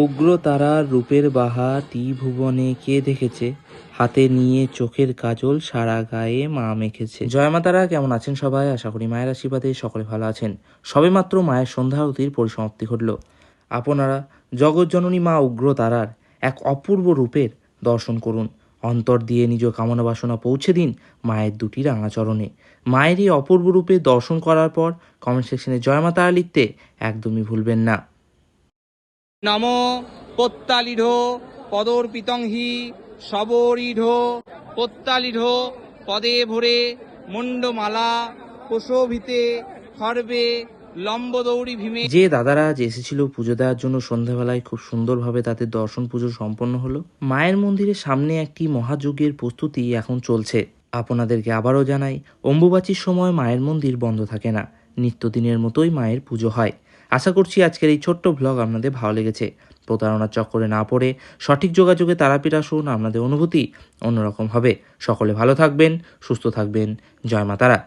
উগ্র তারার রূপের বাহার ত্রিভুবনে কে দেখেছে, হাতে নিয়ে চোখের কাজল সারা গায়ে মা মেখেছে। জয় মা তারা, কেমন আছেন সবাই? আশা করি মায়ের আশীর্বাদে সকলে ভালো আছেন। সবেমাত্র মায়ের সন্ধ্যা আরতির পরিসমাপ্তি ঘটল। আপনারা জগৎজননী মা উগ্র তারার এক অপূর্ব রূপের দর্শন করুন। অন্তর দিয়ে নিজ কামনা বাসনা পৌঁছে দিন মায়ের দুটি রাঙা চরণে। মায়ের এই অপূর্ব রূপে দর্শন করার পর কমেন্ট সেকশনে জয় মা তারা লিখতে একদমই ভুলবেন না। নম প্রত্যালিঢো পদর্পিতং হি শবরীঢো প্রত্যালিঢো পদে ভরে মুন্ডমালা প্রশোভিতে খর্বে লম্বদৌড়ি ভীমে। যে দাদারা আজ এসেছিল পুজো দেওয়ার জন্য সন্ধ্যাবেলায় খুব সুন্দরভাবে তাদের দর্শন পুজো সম্পন্ন হলো। মায়ের মন্দিরের সামনে একটি মহাযজ্ঞের প্রস্তুতি এখন চলছে। আপনাদেরকে আবারও জানাই, অম্বুবাচীর সময় মায়ের মন্দির বন্ধ থাকে না, নিত্যদিনের মতোই মায়ের পুজো হয়। আশা করছি আজকের এই ছোট্ট ব্লগ আপনাদের ভালো লেগেছে। প্রতারণার চক্করে না পড়ে সঠিক যোগাযোগে তারাপীঠ আসুন, আপনাদের অনুভূতি অন্যরকম হবে। সকলে ভালো থাকবেন, সুস্থ থাকবেন। জয় মা তারা।